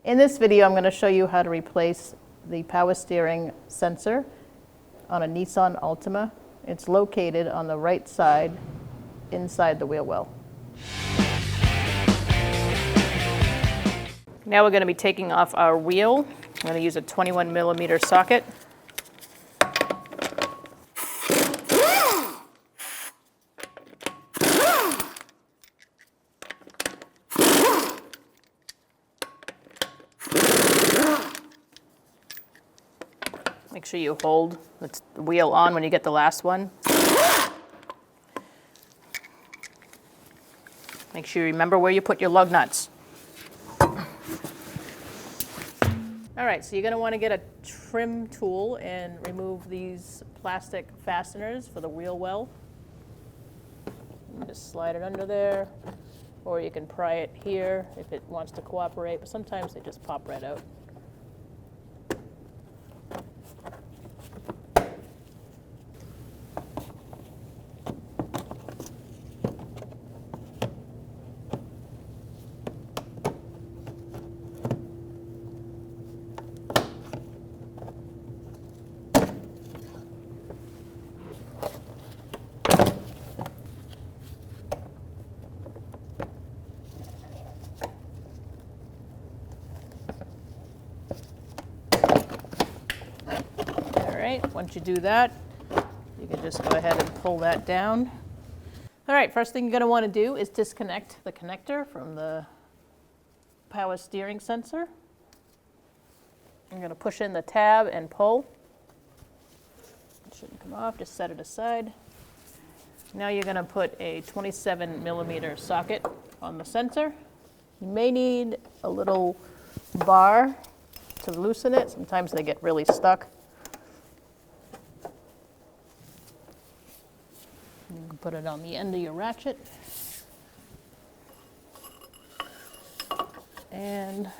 In this video, I'm going to show you how to replace the power steering sensor on a Nissan Altima. It's located on the right side inside the wheel well. Now we're going to be taking off our wheel. I'm going to use a 21mm socket. Make sure you hold the wheel on when you get the last one. Make sure you remember where you put your lug nuts. All right, so you're going to want to get a trim tool and remove these plastic fasteners for the wheel well. You just slide it under there, or you can pry it here if it wants to cooperate, but sometimes they just pop right out. Once you do that, you can just go ahead and pull that down. All right, first thing you're going to want to do is disconnect the connector from the power steering sensor. I'm going to push in the tab and pull. It shouldn't come off, just set it aside. Now you're going to put a 27mm socket on the sensor. You may need a little bar to loosen it. Sometimes they get really stuck. You can put it on the end of your ratchet and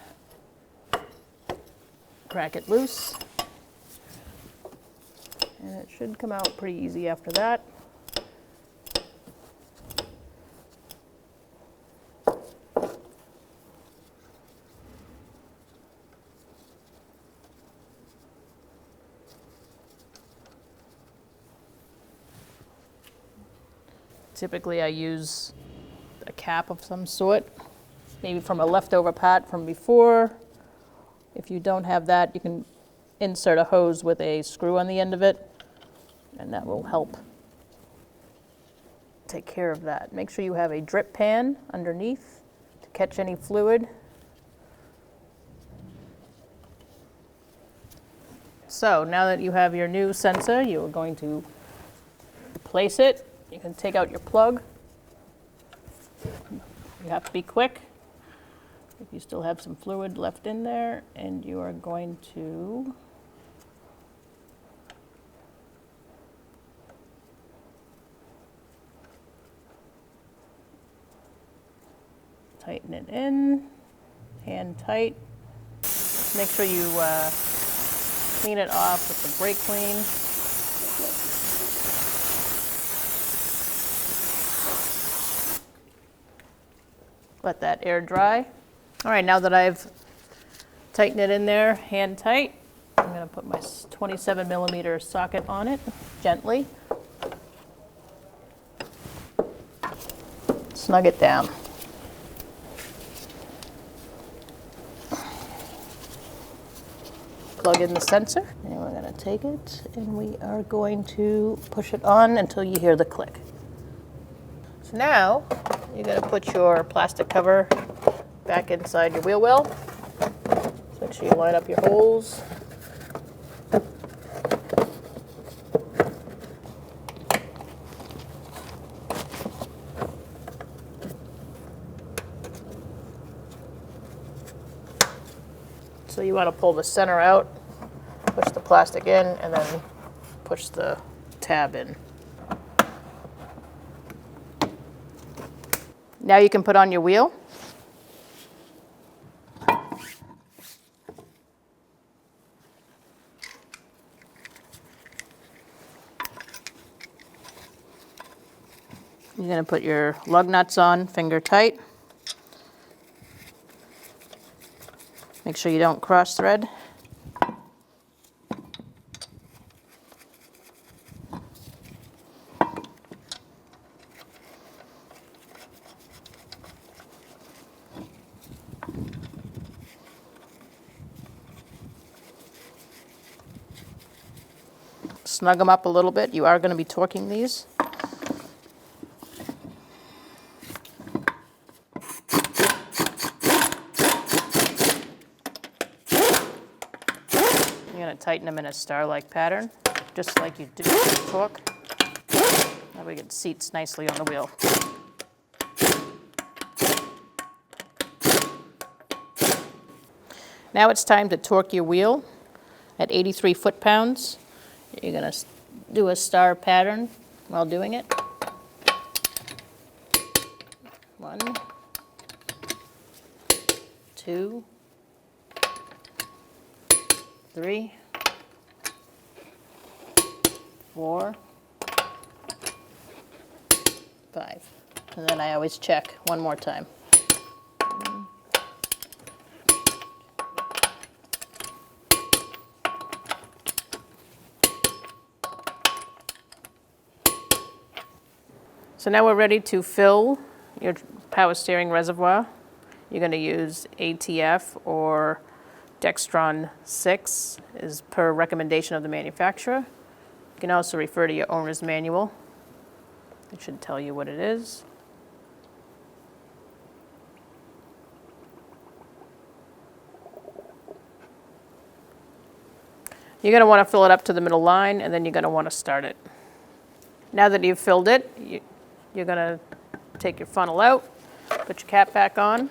crack it loose, and it should come out pretty easy after that. Typically I use a cap of some sort, maybe from a leftover part from before. If you don't have that, you can insert a hose with a screw on the end of it, and that will help take care of that. Make sure you have a drip pan underneath to catch any fluid. So now that you have your new sensor, you are going to place it. You can take out your plug. You have to be quick if you still have some fluid left in there, and you are going to tighten it in, hand tight. Make sure you clean it off with the brake clean. Let that air dry. All right, now that I've tightened it in there, hand tight, I'm going to put my 27mm socket on it gently. Snug it down. Plug in the sensor, and we're going to take it and we are going to push it on until you hear the click. So now you're going to put your plastic cover back inside your wheel well. So make sure you line up your holes. So you want to pull the center out, push the plastic in, and then push the tab in. Now you can put on your wheel. You're going to put your lug nuts on, finger tight. Make sure you don't cross thread. Snug them up a little bit. You are going to be torquing these. You're going to tighten them in a star-like pattern, just like you do with the torque. That way it seats nicely on the wheel. Now it's time to torque your wheel at 83 foot-pounds. You're going to do a star pattern while doing it. 1, 2, 3, 4, 5. And then I always check one more time. So now we're ready to fill your power steering reservoir. You're going to use ATF or Dextron 6 is per recommendation of the manufacturer. You can also refer to your owner's manual. It should tell you what it is. You're going to want to fill it up to the middle line, and then you're going to want to start it. Now that you've filled it, you're going to take your funnel out, put your cap back on,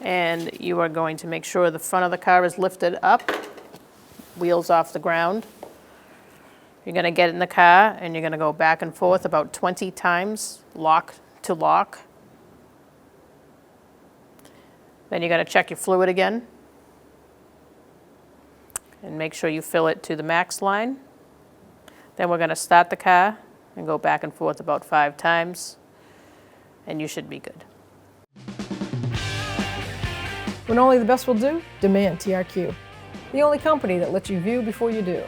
and you are going to make sure the front of the car is lifted up, wheels off the ground. You're going to get in the car and you're going to go back and forth about 20 times, lock to lock. Then you're going to check your fluid again and make sure you fill it to the max line. Then we're going to start the car and go back and forth about 5 times, and you should be good. When only the best will do, demand TRQ. The only company that lets you view before you do.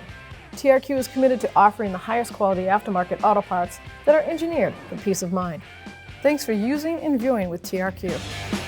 TRQ is committed to offering the highest quality aftermarket auto parts that are engineered for peace of mind. Thanks for using and viewing with TRQ.